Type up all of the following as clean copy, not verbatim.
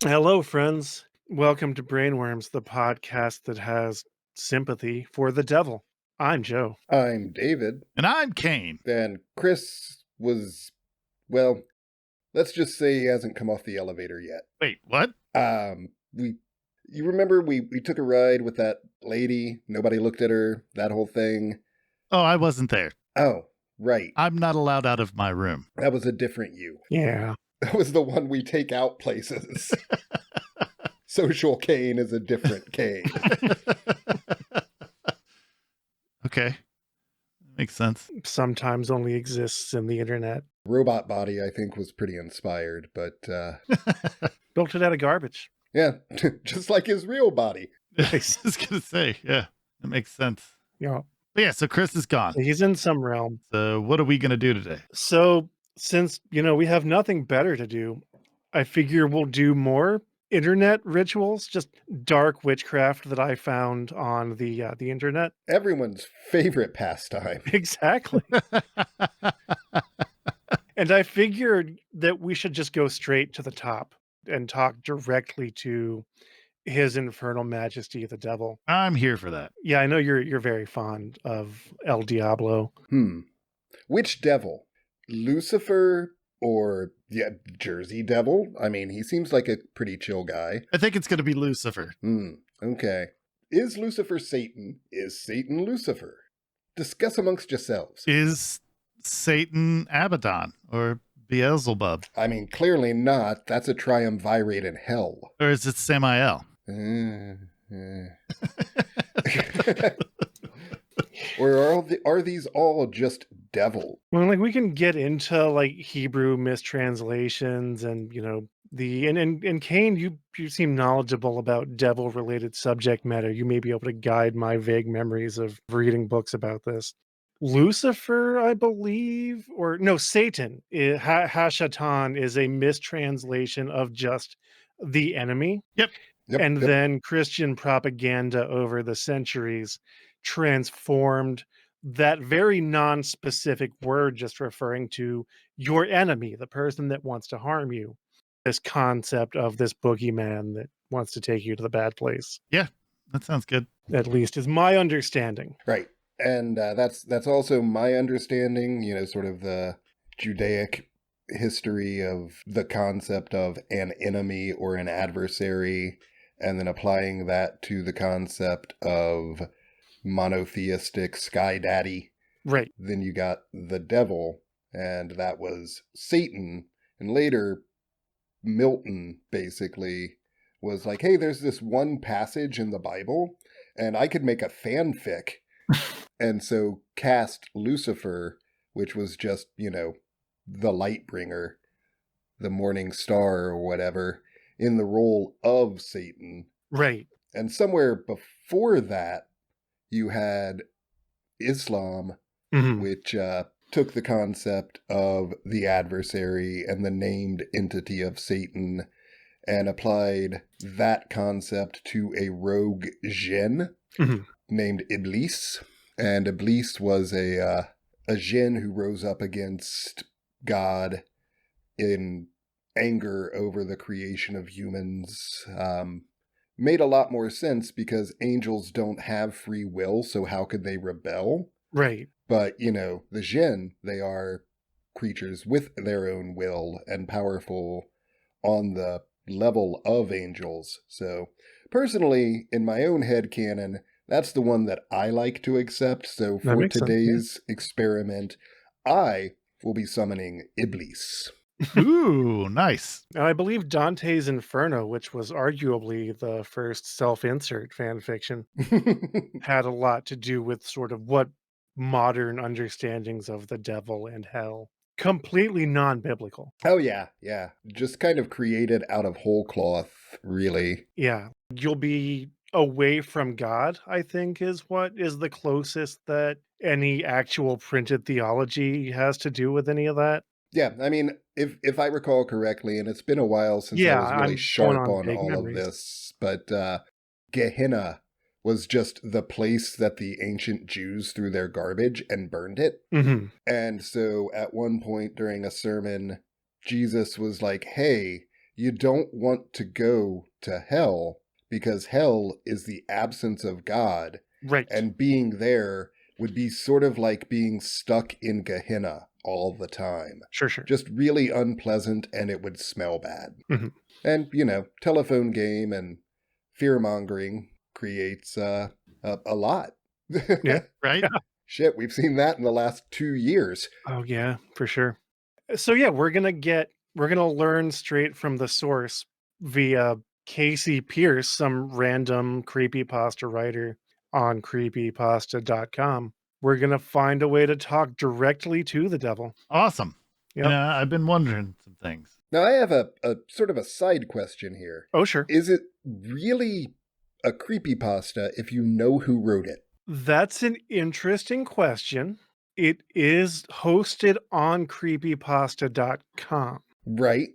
Hello, friends. Welcome to Brainworms, the podcast that has sympathy for the devil. I'm Joe. I'm David, And I'm Kaine. and Chris was, well, let's just say he hasn't come off the elevator yet. Wait, what? You remember we took a ride with that lady, nobody looked at her, that whole thing? Oh, I wasn't there. Oh, right. I'm not allowed out of my room. That was a different you. Yeah. That was the one we take out places. Social Kane is a different Kane. Okay. Makes sense. Sometimes only exists in the internet. Robot Body, I think, was pretty inspired, but Built it out of garbage. yeah, just like his real body. I was going to say, yeah, that makes sense. Yeah. But yeah, so Chris is gone. He's in some realm. So what are we going to do today? So, since, we have nothing better to do, I figure we'll do more internet rituals, just dark witchcraft that I found on the internet. Everyone's favorite pastime. Exactly. And I figured that we should just go straight to the top and talk directly to His Infernal Majesty, the devil. I'm here for that. Yeah, I know you're very fond of El Diablo. Which devil? Lucifer or Jersey Devil? I mean, he seems like a pretty chill guy. I think it's going to be Lucifer. Okay. Is Lucifer Satan? Is Satan Lucifer? Discuss amongst yourselves. Is Satan Abaddon or Beelzebub? I mean, clearly not. That's a triumvirate in hell. Or is it Samael? Or are these all just devil? Well, like we can get into like Hebrew mistranslations and and Cain, you seem knowledgeable about devil related subject matter. You may be able to guide my vague memories of reading books about this. Lucifer, I believe, or no, Satan, Hashatan is a mistranslation of just the enemy. Yep. And then Christian propaganda over the centuries transformed that very non-specific word, just referring to your enemy, the person that wants to harm you. This concept of this boogeyman that wants to take you to the bad place. Yeah, that sounds good. At least is my understanding. Right. And that's also my understanding, sort of the Judaic history of the concept of an enemy or an adversary, and then applying that to the concept of monotheistic sky daddy. Right. Then you got the devil, and that was Satan. And later, Milton basically was like, hey, there's this one passage in the Bible, and I could make a fanfic. And so cast Lucifer, which was just, the light bringer, the morning star or whatever, in the role of Satan. Right. And somewhere before that, you had Islam, which took the concept of the adversary and the named entity of Satan and applied that concept to a rogue jinn named Iblis. And Iblis was a jinn who rose up against God in anger over the creation of humans. Made a lot more sense because angels don't have free will, so how could they rebel? Right. But, the jinn, they are creatures with their own will and powerful on the level of angels. So, personally, in my own headcanon, that's the one that I like to accept. So for today's experiment, I will be summoning Iblis. Ooh, nice. And I believe Dante's Inferno, which was arguably the first self-insert fan fiction, had a lot to do with sort of what modern understandings of the devil and hell. Completely non-biblical. Oh, yeah. Just kind of created out of whole cloth, really. Yeah. You'll be away from God, I think, is what is the closest that any actual printed theology has to do with any of that. Yeah, I mean, if I recall correctly, and it's been a while since I was really sharp on all memories. of this, but Gehenna was just the place that the ancient Jews threw their garbage and burned it. And so at one point during a sermon, Jesus was like, hey, you don't want to go to hell because hell is the absence of God. Right. And being there would be sort of like being stuck in Gehenna all the time. Sure. Just really unpleasant, and it would smell bad. Mm-hmm. And, telephone game and fear-mongering creates a lot. Yeah. Right? Yeah. Shit, we've seen that in the last 2 years. Oh, yeah, for sure. So, yeah, we're going to learn straight from the source via Casey Pierce, some random creepypasta writer on creepypasta.com. We're going to find a way to talk directly to the devil. Awesome. Yep. I've been wondering some things. Now, I have a sort of a side question here. Oh, sure. Is it really a creepypasta if you know who wrote it? That's an interesting question. It is hosted on creepypasta.com. Right.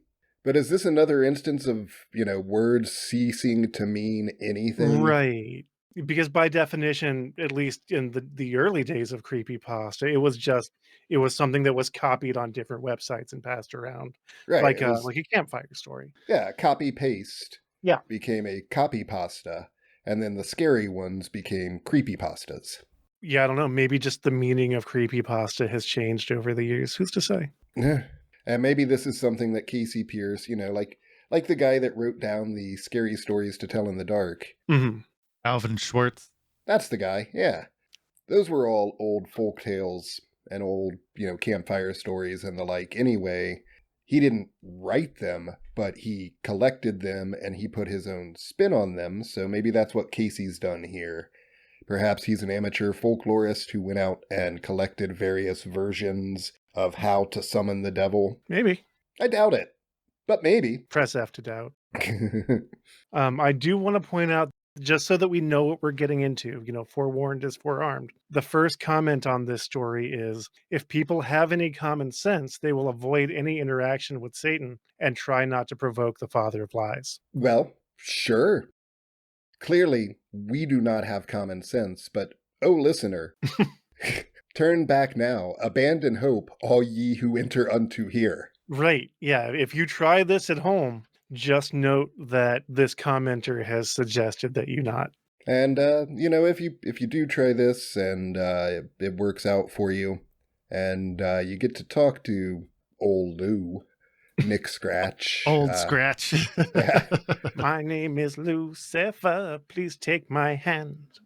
But is this another instance of, words ceasing to mean anything? Right. Because by definition, at least in the early days of creepypasta, it was something that was copied on different websites and passed around. Right. Like a campfire story. Yeah, copy paste. Yeah. Became a copypasta, and then the scary ones became creepypastas. Yeah, I don't know. Maybe just the meaning of creepypasta has changed over the years. Who's to say? Yeah. And maybe this is something that Casey Pierce, like the guy that wrote down the scary stories to tell in the dark. Mm-hmm. Alvin Schwartz. That's the guy, yeah. Those were all old folk tales and old, campfire stories and the like. Anyway, he didn't write them, but he collected them and he put his own spin on them. So maybe that's what Casey's done here. Perhaps he's an amateur folklorist who went out and collected various versions of how to summon the devil. Maybe. I doubt it, but maybe. Press F to doubt. I do want to point out, just so that we know what we're getting into, forewarned is forearmed. The first comment on this story is, if people have any common sense, they will avoid any interaction with Satan and try not to provoke the father of lies. Well, sure. Clearly, we do not have common sense, but, oh, listener, turn back now, abandon hope, all ye who enter unto here. Right, yeah. If you try this at home, just note that this commenter has suggested that you not. And, if you do try this and it works out for you, and you get to talk to old Lou, Nick Scratch. Old Scratch. Yeah. My name is Lucifer. Please take my hand.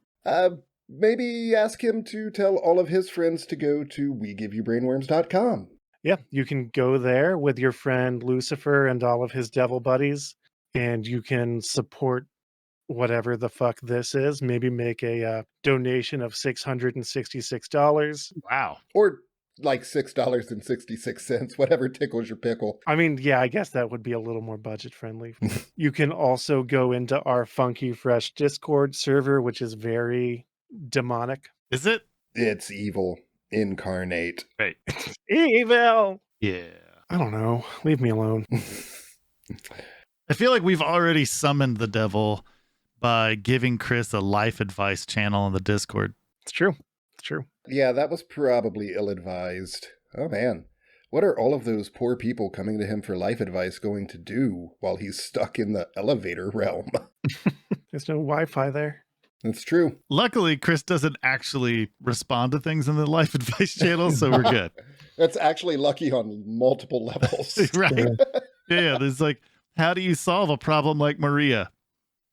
Maybe ask him to tell all of his friends to go to WeGiveYouBrainworms.com. Yeah, you can go there with your friend Lucifer and all of his devil buddies, and you can support whatever the fuck this is. Maybe make a donation of $666. Wow. Or like $6.66, whatever tickles your pickle. I mean, yeah, I guess that would be a little more budget friendly. You can also go into our Funky Fresh Discord server, which is very demonic. Is it? It's evil incarnate. Right. Evil! Yeah. I don't know. Leave me alone. I feel like we've already summoned the devil by giving Chris a life advice channel on the Discord. It's true. It's true. Yeah, that was probably ill-advised. Oh man, what are all of those poor people coming to him for life advice going to do while he's stuck in the elevator realm? There's no Wi-Fi there. That's true. Luckily, Chris doesn't actually respond to things in the life advice channel, so we're good. That's actually lucky on multiple levels. Right? Yeah, there's like, how do you solve a problem like Maria?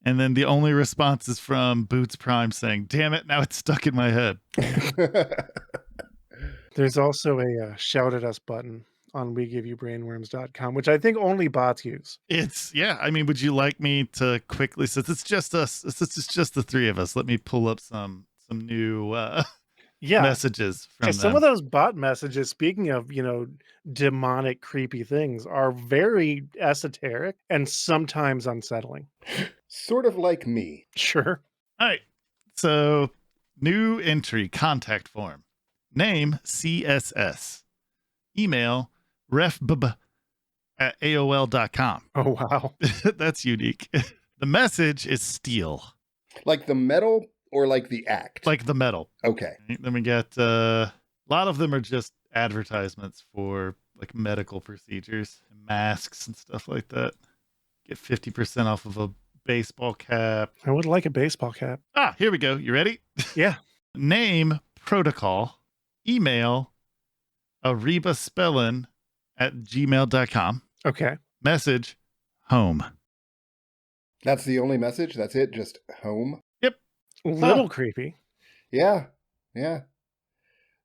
And then the only response is from Boots Prime saying, damn it, now it's stuck in my head. There's also a shout at us button on WeGiveYouBrainworms.com, which I think only bots use. Yeah. I mean, would you like me to quickly, since it's just us, it's just the three of us, let me pull up some new messages from them. Some of those bot messages, speaking of, demonic, creepy things, are very esoteric and sometimes unsettling. Sort of like me. Sure. All right. So, new entry, contact form. Name, CSS. Email, refbb@aol.com. Oh, wow. That's unique. The message is steel. Like the metal or like the act? Like the metal. Okay. Then we get a lot of them are just advertisements for like medical procedures and masks and stuff like that. Get 50% off of a baseball cap. I would like a baseball cap. Ah, here we go. You ready? Yeah. Name, protocol, email, aribaspellin@gmail.com. Okay. Message, home. That's the only message? That's it? Just home? Yep. Little creepy. Yeah. Yeah.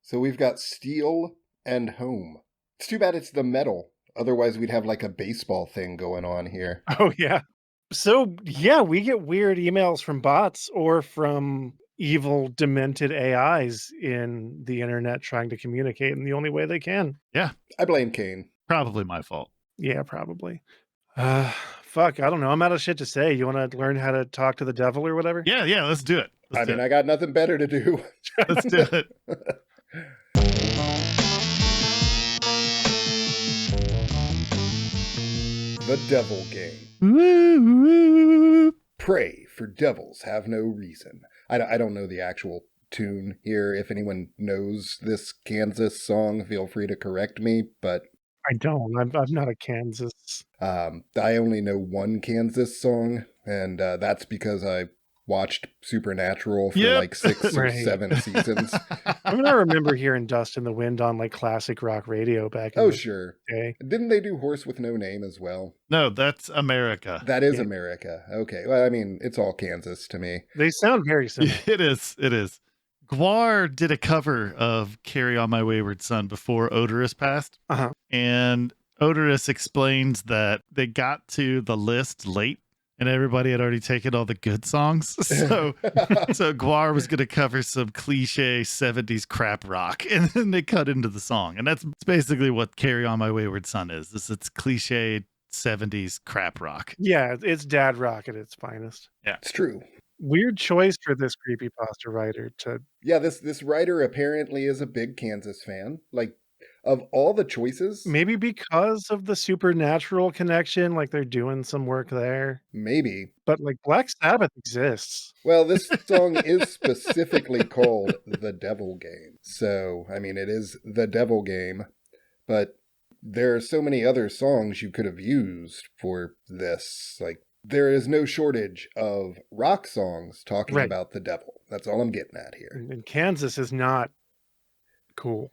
So we've got steel and home. It's too bad it's the metal. Otherwise, we'd have like a baseball thing going on here. Oh, yeah. So, yeah, we get weird emails from bots or from evil, demented AIs in the internet trying to communicate in the only way they can. Yeah. I blame Kaine. Probably my fault. Yeah, probably. Fuck, I don't know. I'm out of shit to say. You want to learn how to talk to the devil or whatever? Yeah, let's do it. I got nothing better to do. Let's do it. The Devil Game. Woo, woo. Pray for devils have no reason. I don't know the actual tune here. If anyone knows this Kansas song, feel free to correct me, but I don't. I'm not a Kansas. I only know one Kansas song, and that's because I watched Supernatural for like 6 or Right. 7 seasons. I mean, I remember hearing Dust in the Wind on like classic rock radio back in Oh, the sure. day. Didn't they do Horse with No Name as well? No, that's America. That is Yeah. America. Okay. Well, I mean, it's all Kansas to me. They sound very similar. It is. Gwar did a cover of Carry On My Wayward Son before Odorous passed. Uh-huh. And Odorous explains that they got to the list late and everybody had already taken all the good songs. So Gwar was going to cover some cliche 70s crap rock, and then they cut into the song. And that's basically what Carry On My Wayward Son is. It's cliche 70s crap rock. Yeah, it's dad rock at its finest. Yeah. It's true. Weird choice for this creepypasta writer to... Yeah, this writer apparently is a big Kansas fan. Like, of all the choices... Maybe because of the Supernatural connection, like they're doing some work there. Maybe. But like Black Sabbath exists. Well, this song is specifically called The Devil Game. So, I mean, it is The Devil Game, but there are so many other songs you could have used for this. Like, there is no shortage of rock songs talking about the devil. That's all I'm getting at here. And Kansas is not cool.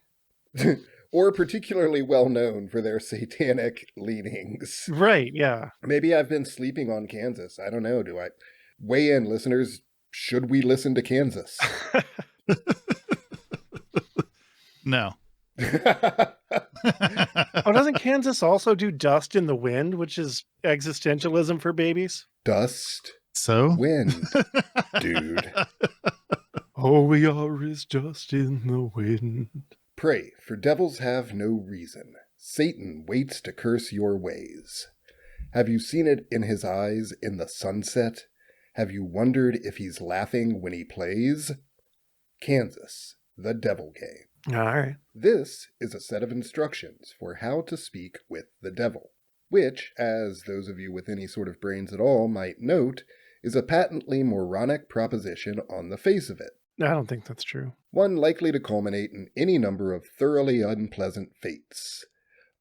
Or particularly well known for their satanic leanings. Right, yeah. Maybe I've been sleeping on Kansas. I don't know. Do I? Weigh in, listeners. Should we listen to Kansas? No. Oh, doesn't Kansas also do Dust in the Wind, which is existentialism for babies? Dust. So? Wind. Dude. All we are is dust in the wind. Pray, for devils have no reason. Satan waits to curse your ways. Have you seen it in his eyes in the sunset? Have you wondered if he's laughing when he plays? Kansas, the Devil Game. All right. This is a set of instructions for how to speak with the devil, which, as those of you with any sort of brains at all might note, is a patently moronic proposition on the face of it. I don't think that's true. One likely to culminate in any number of thoroughly unpleasant fates.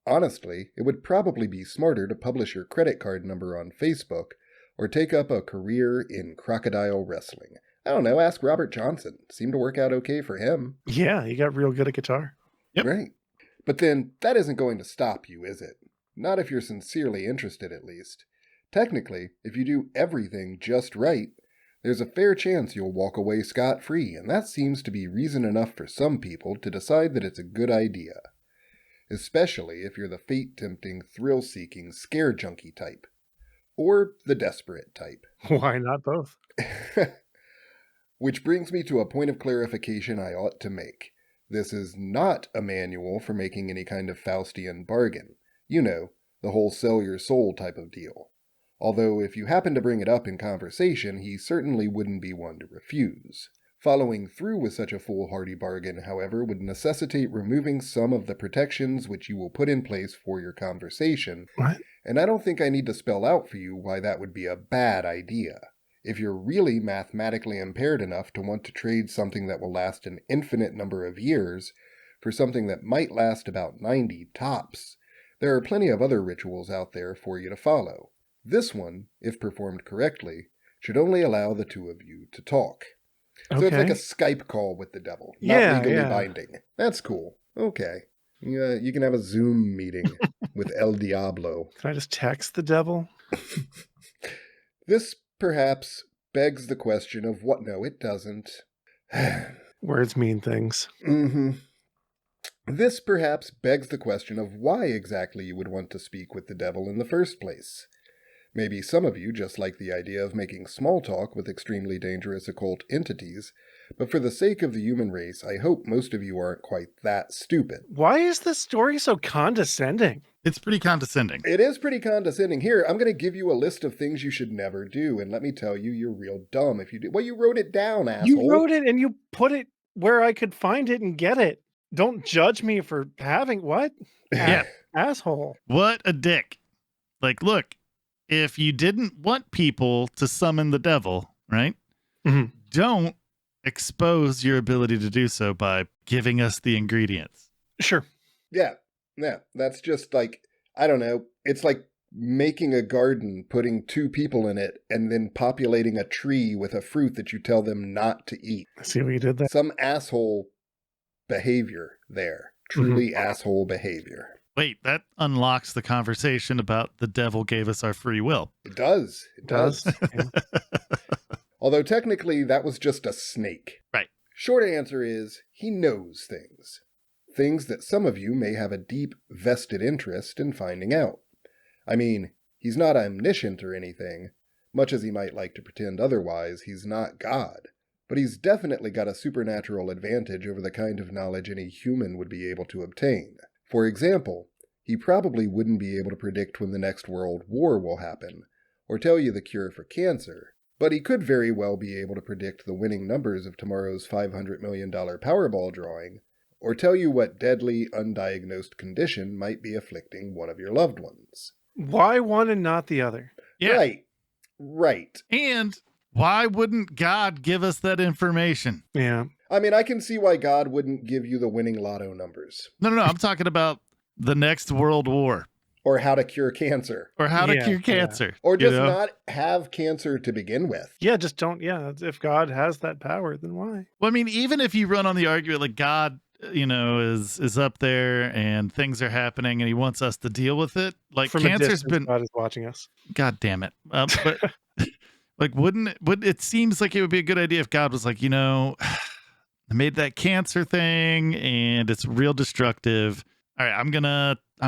Honestly, it would probably be smarter to publish your credit card number on Facebook or take up a career in crocodile wrestling. I don't know, ask Robert Johnson. Seemed to work out okay for him. Yeah, he got real good at guitar. Yep. Right. But then, that isn't going to stop you, is it? Not if you're sincerely interested, at least. Technically, if you do everything just right, there's a fair chance you'll walk away scot-free, and that seems to be reason enough for some people to decide that it's a good idea. Especially if you're the fate-tempting, thrill-seeking, scare junkie type. Or the desperate type. Why not both? Which brings me to a point of clarification I ought to make. This is not a manual for making any kind of Faustian bargain. You know, the whole sell your soul type of deal. Although if you happen to bring it up in conversation, he certainly wouldn't be one to refuse. Following through with such a foolhardy bargain, however, would necessitate removing some of the protections which you will put in place for your conversation. What? And I don't think I need to spell out for you why that would be a bad idea. If you're really mathematically impaired enough to want to trade something that will last an infinite number of years for something that might last about 90 tops, there are plenty of other rituals out there for you to follow. This one, if performed correctly, should only allow the two of you to talk. So it's like a Okay. Skype call with the devil, not Yeah, legally yeah. binding. That's cool. Okay. You can have a Zoom meeting with El Diablo. Can I just text the devil? This perhaps begs the question of what? No, it doesn't. Words mean things. Mm-hmm. This perhaps begs the question of why exactly you would want to speak with the devil in the first place. Maybe some of you just like the idea of making small talk with extremely dangerous occult entities, but for the sake of the human race, I hope most of you aren't quite that stupid. Why is this story so condescending? It's pretty condescending. It is pretty condescending. Here, I'm going to give you a list of things you should never do, and let me tell you, you're real dumb if you do. Well, you wrote it down, asshole. You wrote it and you put it where I could find it and get it. Don't judge me for having what? Yeah. Asshole. What a dick. Like, look, if you didn't want people to summon the devil, right? Mhm. Don't expose your ability to do so by giving us the ingredients. Sure. Yeah, that's just like, I don't know, it's like making a garden, putting two people in it, and then populating a tree with a fruit that you tell them not to eat. I see what you did there. Some asshole behavior there. Truly asshole behavior. Wait, that unlocks the conversation about the devil gave us our free will. It does. It does. Yeah. Although technically that was just a snake. Right. Short answer is he knows things. Things that some of you may have a deep vested interest in finding out. I mean, he's not omniscient or anything. Much as he might like to pretend otherwise, he's not God. But he's definitely got a supernatural advantage over the kind of knowledge any human would be able to obtain. For example, he probably wouldn't be able to predict when the next world war will happen, or tell you the cure for cancer, but he could very well be able to predict the winning numbers of tomorrow's $500 million Powerball drawing, or tell you what deadly, undiagnosed condition might be afflicting one of your loved ones. Why one and not the other? Yeah. Right. And why wouldn't God give us that information? Yeah. I mean, I can see why God wouldn't give you the winning lotto numbers. No. I'm talking about the next world war. Or how to cure cancer. Or how to Yeah, cure yeah. cancer. Or just you know? not have cancer to begin with. Yeah, just don't. Yeah, if God has that power, then why? Well, I mean, even if you run on the argument like God, is up there and things are happening and he wants us to deal with it, like From a cancer's distance, been, God is watching us. God damn it. But like, wouldn't it seems like it would be a good idea if God was like, I made that cancer thing and it's real destructive. All right, I'm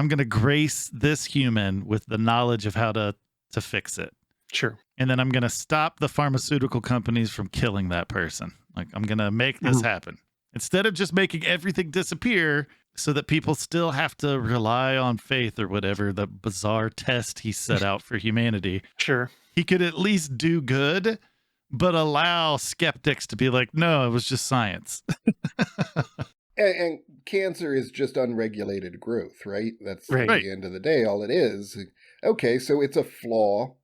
gonna grace this human with the knowledge of how to fix it. Sure. And then I'm gonna stop the pharmaceutical companies from killing that person. Like, I'm gonna make this happen. Instead of just making everything disappear so that people still have to rely on faith or whatever, the bizarre test he set out for humanity. Sure. He could at least do good, but allow skeptics to be like, no, it was just science. And cancer is just unregulated growth, right? That's Right. at the end of the day all it is. Okay, so it's a flaw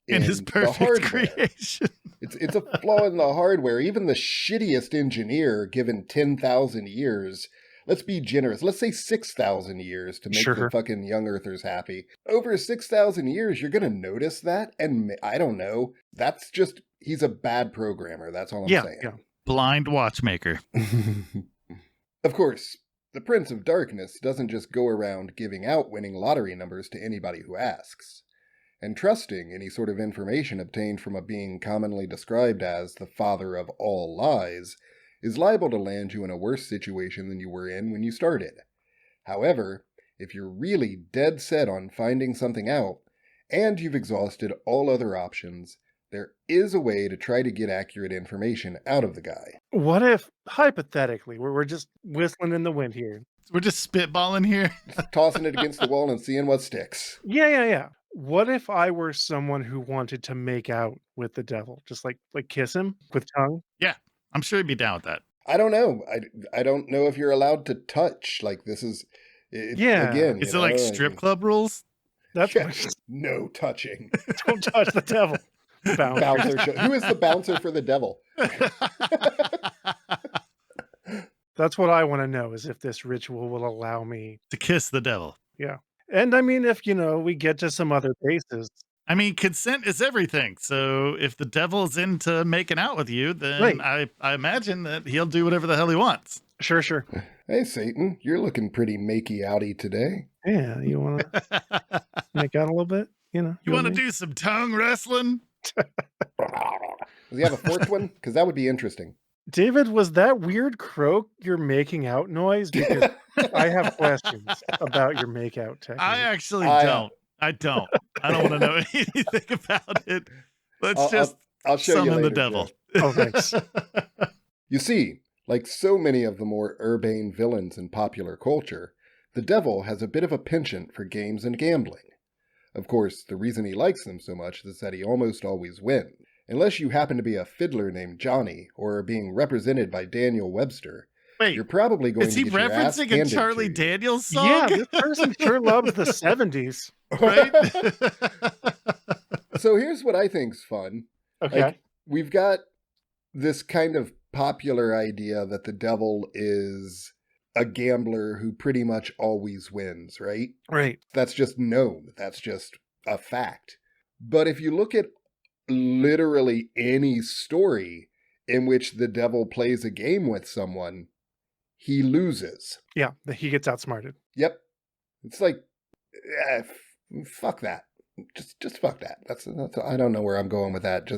In his the perfect hardware. creation. It's a flaw in the hardware. Even the shittiest engineer, given 10,000 years, let's be generous. Let's say 6,000 years to make the Sure. fucking young earthers happy. Over 6,000 years, you're going to notice that. And I don't know. That's just, he's a bad programmer. That's all I'm saying. Yeah. Blind watchmaker. Of course, the Prince of Darkness doesn't just go around giving out winning lottery numbers to anybody who asks. And trusting any sort of information obtained from a being commonly described as the father of all lies is liable to land you in a worse situation than you were in when you started. However, if you're really dead set on finding something out, and you've exhausted all other options, there is a way to try to get accurate information out of the guy. What if, hypothetically, we're just whistling in the wind here? We're just spitballing here. Just tossing it against the wall and seeing what sticks. Yeah. What if I were someone who wanted to make out with the devil? Just like kiss him with tongue? Yeah, I'm sure he'd be down with that. I don't know. I don't know if you're allowed to touch. Like, this is... Yeah. Again, Is it like strip club rules? That's Yeah. what, No touching. don't touch the devil. Bouncer show. Who is the bouncer for the devil? That's what I want to know, is if this ritual will allow me. To kiss the devil. Yeah. And I mean, if, we get to some other bases. I mean, consent is everything. So if the devil's into making out with you, then Right. I imagine that he'll do whatever the hell he wants. Sure. Hey, Satan, you're looking pretty makey-outy today. Yeah, you want to make out a little bit? You know, You want to and me? do some tongue wrestling? Does he have a fourth one? Because that would be interesting. David, was that weird croak your making out noise? Because I have questions about your make out technique. I actually I, don't. I don't want to know anything about it. Let's I'll show you summon later, the devil. Joe. Oh, thanks. You see, like so many of the more urbane villains in popular culture, the devil has a bit of a penchant for games and gambling. Of course, the reason he likes them so much is that he almost always wins. Unless you happen to be a fiddler named Johnny or are being represented by Daniel Webster, Wait, you're probably going is to he get your ass referencing a handed Charlie to you. Daniels song? Yeah, this person sure loves the 70s. Right? So here's what I think's fun. Okay. Like, we've got this kind of popular idea that the devil is a gambler who pretty much always wins, right? Right. That's just known. That's just a fact. But if you look at literally any story in which the devil plays a game with someone, he loses. Yeah, he gets outsmarted. Yep. It's like, fuck that. Just fuck that. That's I don't know where I'm going with that.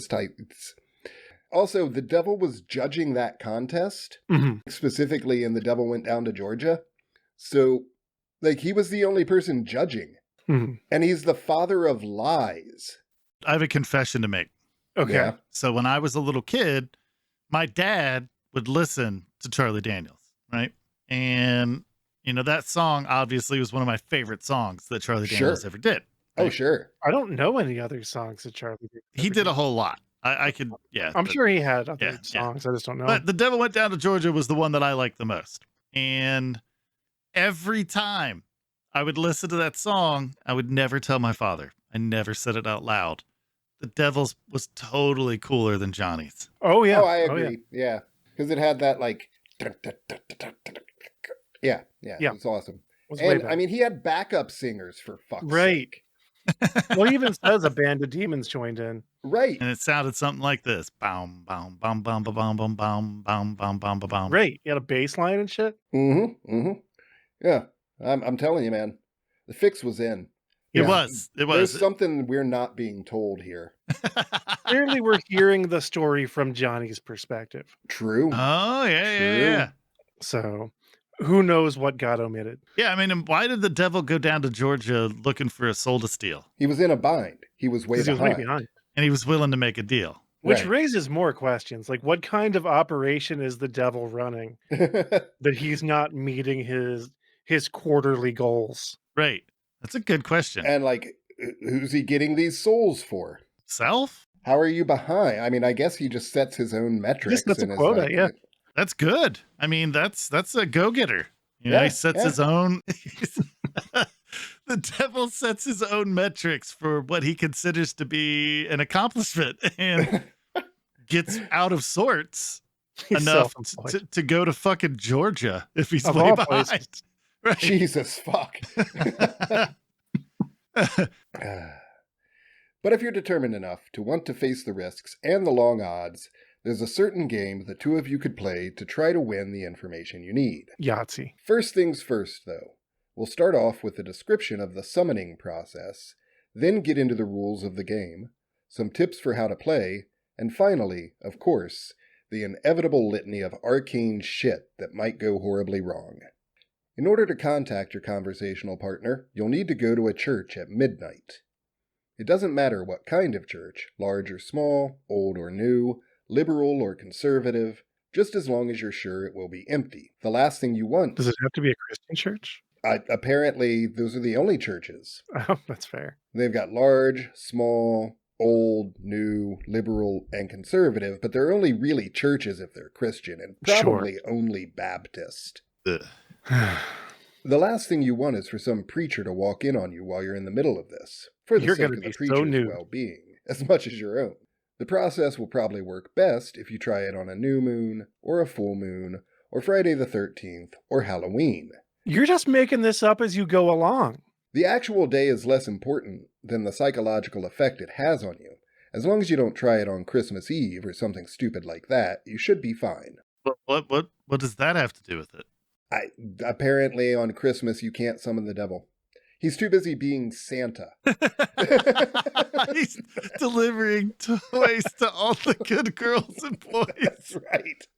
Also, the devil was judging that contest, specifically, and the devil went down to Georgia. So, like, he was the only person judging. And he's the father of lies. I have a confession to make. Okay. Yeah. So when I was a little kid, my dad would listen to Charlie Daniels, right? And, that song obviously was one of my favorite songs that Charlie Daniels ever did. Oh, sure. I don't know any other songs that Charlie did. He did a whole lot. I could, yeah. I'm sure he had other yeah. songs. I just don't know. But The Devil Went Down to Georgia was the one that I liked the most. And every time I would listen to that song, I would never tell my father. I never said it out loud. The Devil's was totally cooler than Johnny's. Oh, yeah. Oh, I agree. Yeah. Because it had that, like, yeah. It was awesome. And, I mean, he had backup singers, for fuck's sake. Well, he even says a band of demons joined in. Right. And it sounded something like this. Boom, boom, boom, boom, boom, boom, boom, boom, boom, boom, boom, boom. Right. He had a bass line and shit. Yeah. I'm telling you, man. The fix was in. It was. There's something we're not being told here. Clearly, we're hearing the story from Johnny's perspective. True. Oh, yeah. So, who knows what got omitted? Yeah, I mean, why did the devil go down to Georgia looking for a soul to steal? He was in a bind. He was way behind. And he was willing to make a deal. Which raises more questions. Like, what kind of operation is the devil running that he's not meeting his quarterly goals? Right. That's a good question. And, like, who's he getting these souls for? Self? How are you behind? I mean, I guess he just sets his own metrics. That's a quota, yeah. That's good. I mean, that's a go-getter. He sets his own. The devil sets his own metrics for what he considers to be an accomplishment and gets out of sorts enough to go to fucking Georgia if he's way behind. Right. Jesus fuck. But if you're determined enough to want to face the risks and the long odds, there's a certain game the two of you could play to try to win the information you need. Yahtzee. First things first, though. We'll start off with a description of the summoning process, then get into the rules of the game, some tips for how to play, and finally, of course, the inevitable litany of arcane shit that might go horribly wrong. In order to contact your conversational partner, you'll need to go to a church at midnight. It doesn't matter what kind of church, large or small, old or new, liberal or conservative, just as long as you're sure it will be empty. The last thing you want... Does it have to be a Christian church? Apparently, those are the only churches. Oh, that's fair. They've got large, small, old, new, liberal, and conservative, but they're only really churches if they're Christian, and probably only Baptist. The last thing you want is for some preacher to walk in on you while you're in the middle of this, for the sake of the preacher's well-being, as much as your own. The process will probably work best if you try it on a new moon, or a full moon, or Friday the 13th, or Halloween. You're just making this up as you go along. The actual day is less important than the psychological effect it has on you. As long as you don't try it on Christmas Eve or something stupid like that, you should be fine. What does that have to do with it? Apparently on Christmas you can't summon the devil. He's too busy being Santa. He's delivering toys to all the good girls and boys. That's right.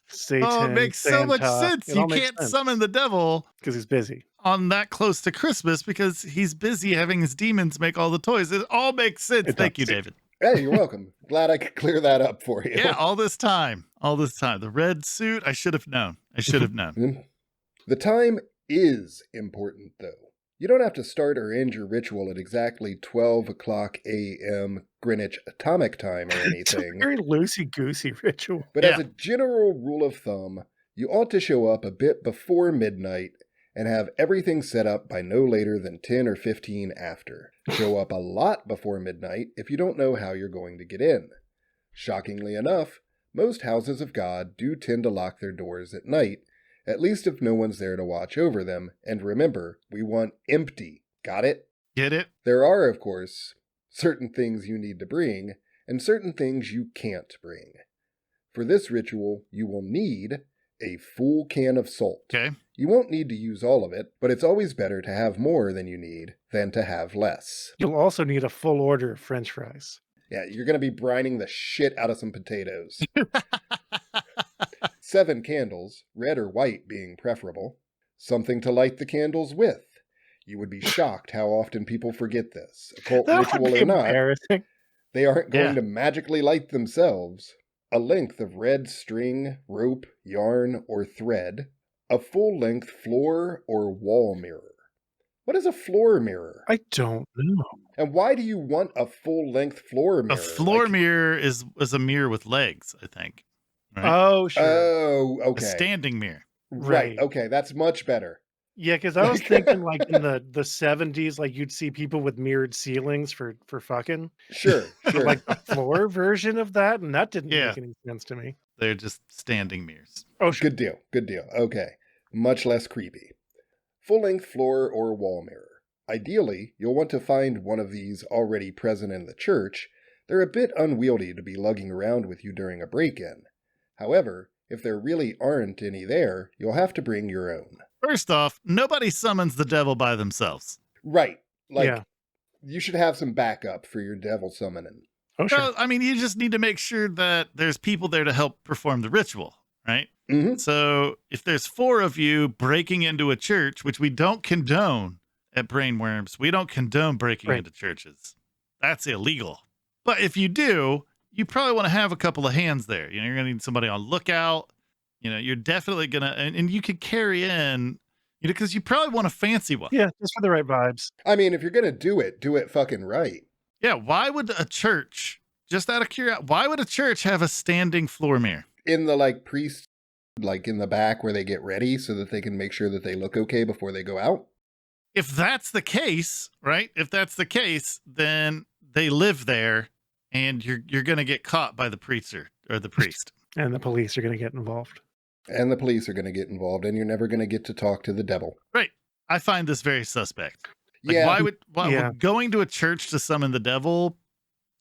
Satan, Oh, it makes so much Santa. sense. It You all makes can't sense. summon the devil Because he's busy. on that close to Christmas because he's busy having his demons make all the toys. It all makes sense. It Thank you, does. David. Hey, you're welcome. Glad I could clear that up for you. Yeah, all this time. The red suit, I should have known. The time is important, though. You don't have to start or end your ritual at exactly 12 o'clock a.m. Greenwich Atomic Time or It's a anything. very loosey-goosey ritual. But as a general rule of thumb, you ought to show up a bit before midnight and have everything set up by no later than 10 or 15 after. Show up a lot before midnight if you don't know how you're going to get in. Shockingly enough, most houses of God do tend to lock their doors at night, at least if no one's there to watch over them, and remember, we want empty. Got it? Get it? There are, of course, certain things you need to bring, and certain things you can't bring. For this ritual, you will need a full can of salt. Okay. You won't need to use all of it, but it's always better to have more than you need than to have less. You'll also need a full order of French fries. Yeah, you're going to be brining the shit out of some potatoes. 7 candles, red or white being preferable. Something to light the candles with. You would be shocked how often people forget this. Occult That ritual would be or not, embarrassing. they aren't going Yeah. to magically light themselves. A length of red string, rope, yarn, or thread. A full-length floor or wall mirror. What is a floor mirror? I don't know. And why do you want a full-length floor mirror? A floor mirror is a mirror with legs, I think. Right? Oh, sure. Oh, A okay. standing mirror. Right. Right. Okay, that's much better. Yeah, because I was thinking like in the 70s, like you'd see people with mirrored ceilings for fucking. Sure, But sure. like the floor version of that, and that didn't Yeah. make any sense to me. They're just standing mirrors. Oh, sure. Good deal. Good deal. Okay. Much less creepy. Full-length floor or wall mirror. Ideally, you'll want to find one of these already present in the church. They're a bit unwieldy to be lugging around with you during a break-in. However, if there really aren't any there, you'll have to bring your own. First off, nobody summons the devil by themselves. Right. Like, Yeah. you should have some backup for your devil summoning. Oh, sure. Well, I mean, you just need to make sure that there's people there to help perform the ritual, right? Mm-hmm. So if there's 4 of you breaking into a church, which we don't condone at Brainworms, we don't condone breaking Right. into churches. That's illegal. But if you do, you probably want to have a couple of hands there. You know, you're going to need somebody on lookout. You know, you're definitely going to, and you could carry in, you know, because you probably want a fancy one. Yeah, just for the right vibes. I mean, if you're going to do it fucking right. Yeah. Why would a church, just out of curiosity, why would a church have a standing floor mirror? In the, like, priest, like, in the back where they get ready so that they can make sure that they look okay before they go out. If that's the case, right? If that's the case, then they live there and you're going to get caught by the preacher or the priest. And the police are going to get involved. And the police are going to get involved, and you're never going to get to talk to the devil. Right. I find this very suspect. Like, Yeah. why Yeah. would going to a church to summon the devil?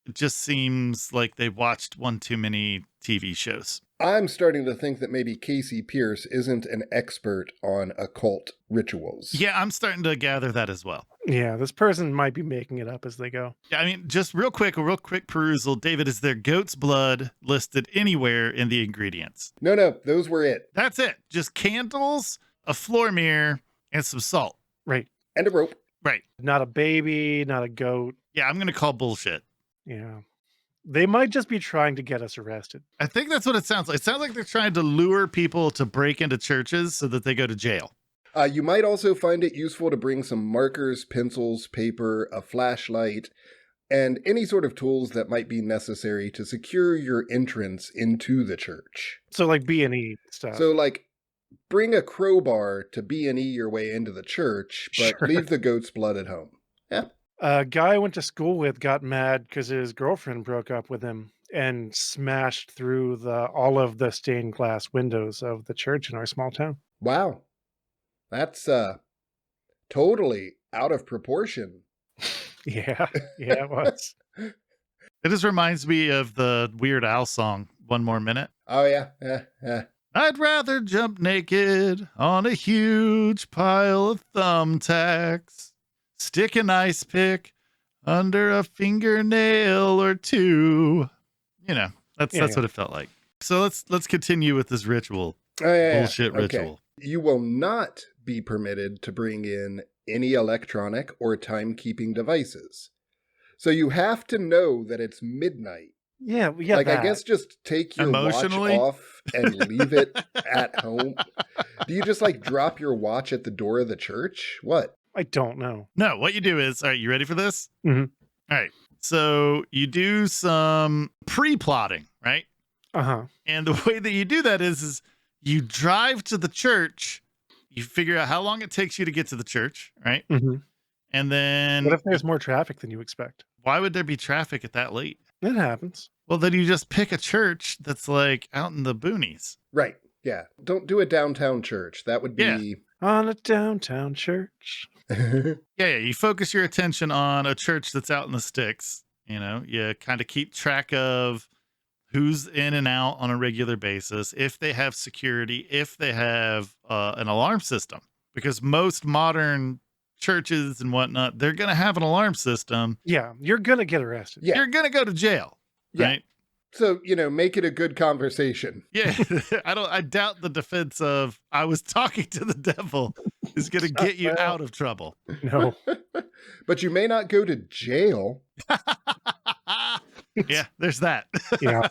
It just seems like they watched one too many TV shows. I'm starting to think that maybe Casey Pierce isn't an expert on occult rituals. Yeah, I'm starting to gather that as well. Yeah, this person might be making it up as they go. Yeah, I mean, just a real quick perusal. David, is there goat's blood listed anywhere in the ingredients? No, those were it. That's it. Just candles, a floor mirror, and some salt. Right. And a rope. Right. Not a baby, not a goat. Yeah, I'm going to call bullshit. Yeah. They might just be trying to get us arrested. I think that's what it sounds like. It sounds like they're trying to lure people to break into churches so that they go to jail. You might also find it useful to bring some markers, pencils, paper, a flashlight, and any sort of tools that might be necessary to secure your entrance into the church. So like B&E stuff. So, like, bring a crowbar to B&E your way into the church, but Sure. leave the goat's blood at home. Yeah. A guy I went to school with got mad because his girlfriend broke up with him and smashed through all of the stained glass windows of the church in our small town. Wow. That's totally out of proportion. Yeah, it was. It just reminds me of the Weird Al song, One More Minute. Oh, yeah. I'd rather jump naked on a huge pile of thumbtacks, stick an ice pick under a fingernail or two. You know, that's what it felt like. So let's continue with this ritual. Oh, yeah. Bullshit ritual. You will not be permitted to bring in any electronic or timekeeping devices. So you have to know that it's midnight. Yeah, like, I guess just take your watch off and leave it at home. Do you just like drop your watch at the door of the church? What? I don't know. No, what you do is, all right, you ready for this? Mm-hmm. All right. So you do some pre-plotting, right? Uh-huh. And the way that you do that is you drive to the church, you figure out how long it takes you to get to the church, right? Mm-hmm. And then... What if there's more traffic than you expect? Why would there be traffic at that late? It happens. Well, then you just pick a church that's like out in the boonies. Right. Yeah. Don't do a downtown church. That would be... Yeah. On a downtown church. Yeah. You focus your attention on a church that's out in the sticks. You know, you kind of keep track of who's in and out on a regular basis, if they have security, if they have an alarm system. Because most modern churches and whatnot, they're going to have an alarm system. Yeah, you're going to get arrested. Yeah. You're going to go to jail, right? So, make it a good conversation. Yeah. I doubt the defense of I was talking to the devil is going to get you out of trouble. No. But you may not go to jail. Yeah, there's that. Yeah.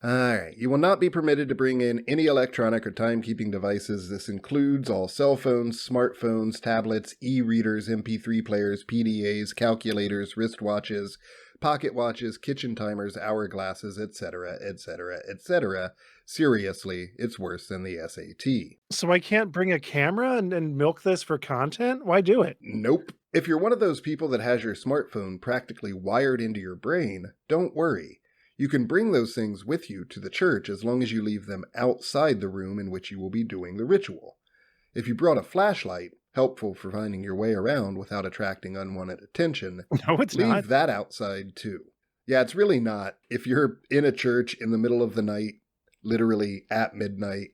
All right. You will not be permitted to bring in any electronic or timekeeping devices. This includes all cell phones, smartphones, tablets, e-readers, MP3 players, PDAs, calculators, wristwatches, pocket watches, kitchen timers, hourglasses, etc., etc., etc. Seriously, it's worse than the SAT. So I can't bring a camera and milk this for content? Why do it? Nope. If you're one of those people that has your smartphone practically wired into your brain, don't worry. You can bring those things with you to the church as long as you leave them outside the room in which you will be doing the ritual. If you brought a flashlight, helpful for finding your way around without attracting unwanted attention, No, it's leave not. that outside too. Yeah, it's really not. If you're in a church in the middle of the night, literally at midnight,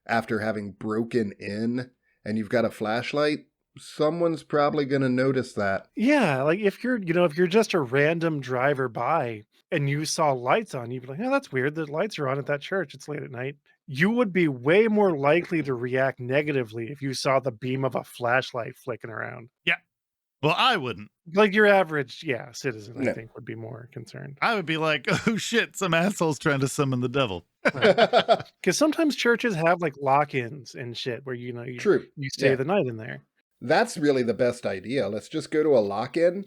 after having broken in, and you've got a flashlight, someone's probably going to notice that. Yeah, like if you're just a random driver by and you saw lights on, you'd be like, oh, that's weird. The lights are on at that church. It's late at night. You would be way more likely to react negatively if you saw the beam of a flashlight flicking around. Yeah. Well, I wouldn't. Like your average, citizen, I No. think, would be more concerned. I would be like, oh shit, some asshole's trying to summon the devil. Because sometimes churches have like lock-ins and shit where, you True. stay Yeah. the night in there. That's really the best idea. Let's just go to a lock-in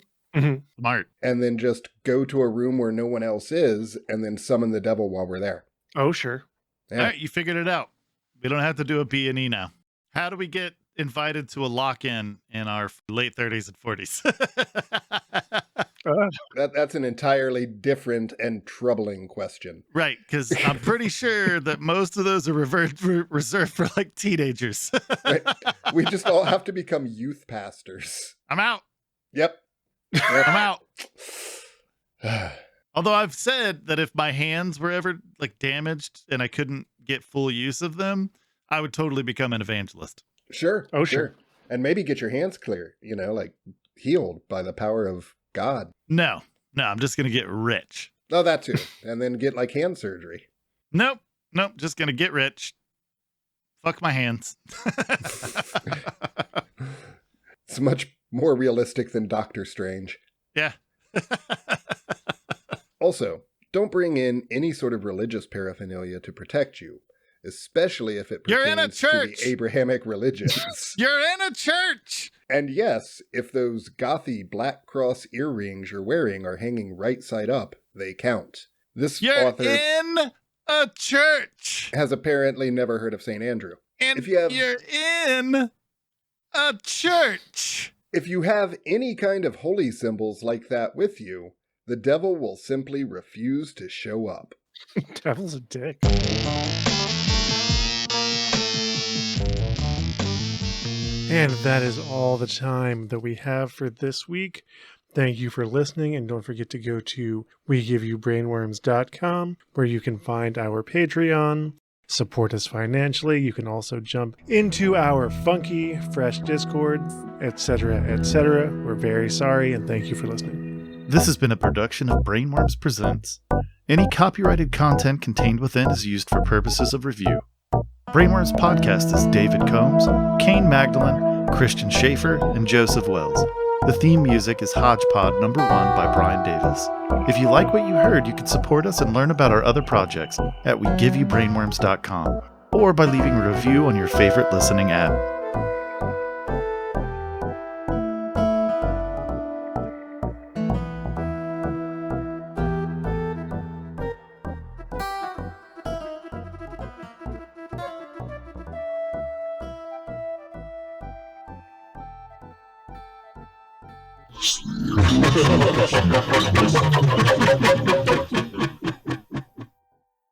Smart. and then just go to a room where no one else is and then summon the devil while we're there. Oh, sure. Yeah. All right, you figured it out. We don't have to do a B&E now. How do we get invited to a lock-in in our late 30s and 40s? That's an entirely different and troubling question. Right, because I'm pretty sure that most of those are reserved for like teenagers. Right? We just all have to become youth pastors. I'm out. Yep. I'm out. Although I've said that if my hands were ever like damaged and I couldn't get full use of them, I would totally become an evangelist. Sure. Oh, sure. And maybe get your hands clear, like healed by the power of God. No, I'm just going to get rich. Oh, that too. And then get like hand surgery. Nope, just going to get rich. Fuck my hands. It's much more realistic than Doctor Strange. Yeah. Also, don't bring in any sort of religious paraphernalia to protect you, especially if it You're pertains in a church. to the Abrahamic religions. You're in a church. And yes, if those gothy Black Cross earrings you're wearing are hanging right side up, they count. This You're author in a church. has apparently never heard of St. Andrew. And If you have- you're in a church. If you have any kind of holy symbols like that with you, the devil will simply refuse to show up. Devil's a dick. And that is all the time that we have for this week. Thank you for listening, and don't forget to go to WeGiveYouBrainworms.com, where you can find our Patreon, support us financially. You can also jump into our funky, fresh Discord, etc., etc. We're very sorry, and thank you for listening. This has been a production of Brainworms Presents. Any copyrighted content contained within is used for purposes of review. Brainworms Podcast is David Combs, Kaine Magdalen, Christian Schaefer, and Joseph Wells. The theme music is Hodgepod No. 1 by Brian Davis. If you like what you heard, you can support us and learn about our other projects at WeGiveYouBrainworms.com or by leaving a review on your favorite listening app.